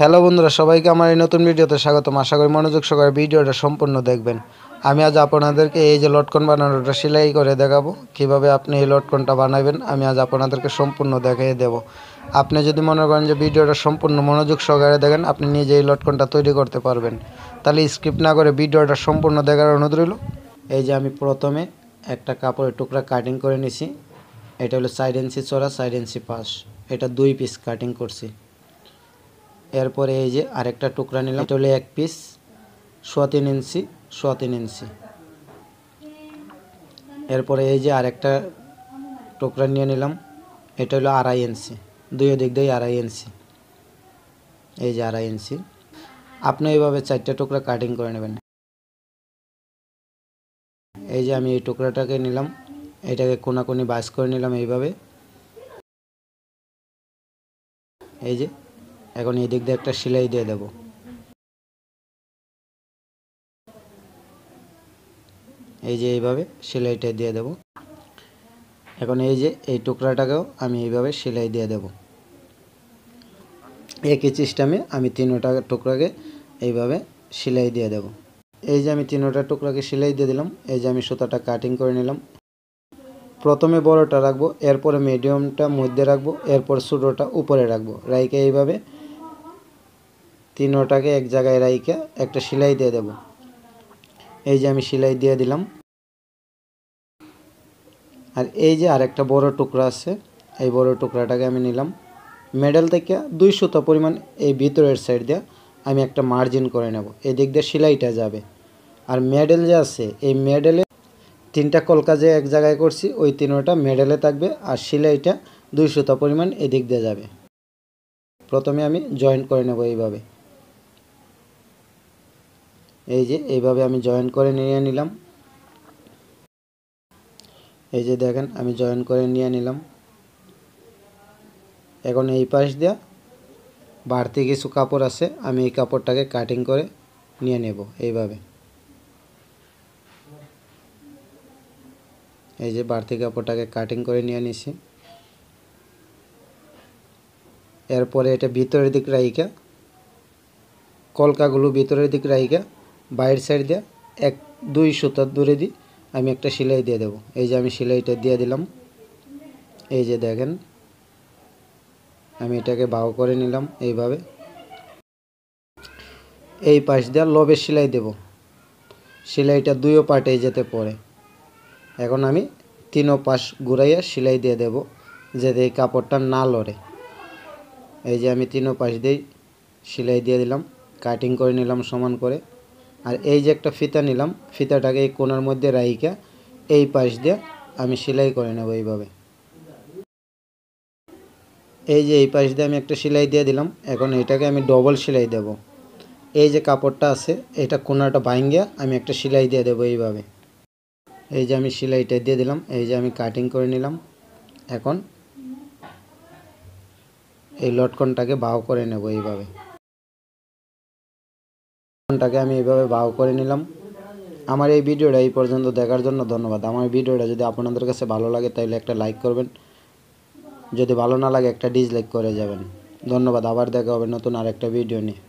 Hello বন্ধুরা, সবাইকে আমার এই নতুন ভিডিওতে স্বাগতম। আশা করি মনোযোগ সহকারে ভিডিওটা সম্পূর্ণ দেখবেন। আমি আজ আপনাদেরকে এই যে লটকন বানানোটা সেলাই করে দেখাবো। কিভাবে আপনি এই লটকনটা বানাবেন আমি আজ আপনাদেরকে সম্পূর্ণ দেখিয়ে দেব। আপনি যদি মনে করেন যে ভিডিওটা সম্পূর্ণ মনোযোগ সহকারে দেখেন, আপনি নিজে এই লটকনটা তৈরি করতে পারবেন। তাহলে স্কিপ না করে ভিডিওটা সম্পূর্ণ দেখার অনুরোধ রইল। এই যে আমি প্রথমে একটা কাপড়ের টুকরা কাটিং করে নিছি। এটা হলো 4 ইঞ্চি চড়া, 4 ইঞ্চি পাশ। এটা 2 পিস কাটিং করছি। এরপরে এই যে আরেকটা টুকরা নিলাম, এটা হলো 1 পিস, 3.25 ইঞ্চি, 3.25 ইঞ্চি। এরপরে এই যে আরেকটা টুকরা নিয়ে নিলাম, এটা হলো 2.5 ইঞ্চি, দুই দিক দিয়ে 2.5 ইঞ্চি। এই যে 2.5 ইঞ্চি। আপনি এইভাবে 4টা টুকরা কাটিং করে নেবেন। এই যে আমি এই টুকরাটাকে নিলাম, এটাকে কোনাকুনি ভাঁজ করে নিলাম এইভাবে। এই যে এখন এই দিক দিয়ে একটা সেলাই দিয়ে দেব। এই যে এইভাবে সেলাইটা দিয়ে দেব। এখন এই যে এই টুকরাটাকেও আমি এইভাবে সেলাই দিয়ে দেব। একই সিস্টেমে আমি 3টা টুকরাকে এইভাবে সেলাই দিয়ে দেব। এই যে আমি 3টা টুকরাকে সেলাই দিয়ে দিলাম। এই যে আমি সুতাটা কাটিং করে নিলাম। প্রথমে বড়টা রাখবো, এরপরে মিডিয়ামটা মধ্যে রাখবো, এরপর ছোটোটা উপরে রাখবো। রাইকে এইভাবে 3টাকে এক জায়গায় রাইকে একটা সেলাই দিয়ে দেব। এই যে আমি সেলাই দিয়ে দিলাম। আর এই যে আরেকটা বড় টুকরা আছে, এই বড় টুকরাটাকে আমি নিলাম। মেডেল থেকে 2 সুতা পরিমাণ এই ভিতরের সাইড দিয়ে আমি একটা মার্জিন করে নেব। এই দিক দিয়ে সেলাইটা যাবে। আর মেডেল যে আছে, এই মেডেলে 3টা কলকা যে এক জায়গায় করছি, ওই 3টা মেডেলে থাকবে। আর সেলাইটা 2 সুতা পরিমাণ এদিক দিয়ে যাবে। প্রথমে আমি জয়েন্ট করে নেব এইভাবে। এই যে এইভাবে আমি জয়েন্ট করে নিয়ে নিলাম। এই যে দেখেন আমি জয়েন করে নিয়ে নিলাম। এখন এই পাশ দিয়ে বাড়তি কিছু কাপড় আছে, আমি এই কাপড়টাকে কাটিং করে নিয়ে নেব এইভাবে। এই যে বাড়তি কাপড়টাকে কাটিং করে নিয়ে নিছি। এরপরে এটা ভিতরের দিক রাইখা, কলকাগুলো ভিতরের দিক রাইখা বাইরের সাইড দিয়ে 1-2 সুতা দূরে দিই আমি একটা সেলাই দিয়ে দেব। এই যে আমি সেলাইটা দিয়ে দিলাম। এই যে দেখেন আমি এটাকে বাউ করে নিলাম এইভাবে। এই পাশ দিয়ে লবের সেলাই দেব। সেলাইটা 2 পার্টে যেতে পড়ে। এখন আমি 3 পাশ ঘুরাইয়া সেলাই দিয়ে দেব, যাতে এই কাপড়টা না লড়ে। এই যে আমি 3 পাশ দিয়ে সেলাই দিয়ে দিলাম, কাটিং করে নিলাম সমান করে। আর এই যে একটা ফিতা নিলাম, ফিতাটাকে এই কোণার মধ্যে রাইখা এই পাশ দিয়ে আমি সেলাই করে নেব এইভাবে। এই যে এই পাশ দিয়ে আমি একটা সেলাই দিয়ে দিলাম। এখন এটাকে আমি ডবল সেলাই দেব। এই যে কাপড়টা আছে, এটা কোণাটা ভাঙিয়া আমি একটা সেলাই দিয়ে দেব এইভাবে। এই যে আমি সেলাইটা দিয়ে দিলাম। এই যে আমি কাটিং করে নিলাম। এখন এই লটকনটাকে বাউ করে নেব এইভাবে। লটকনটাকে আমি এইভাবে বাউ করে নিলাম। আমার এই ভিডিওটা এই পর্যন্ত দেখার জন্য ধন্যবাদ। আমার ভিডিওটা যদি আপনাদের কাছে ভালো লাগে তাহলে একটা লাইক করবেন, যদি ভালো না লাগে একটা ডিসলাইক করে যাবেন। ধন্যবাদ। আবার দেখা হবে নতুন আরেকটা ভিডিও নিয়ে।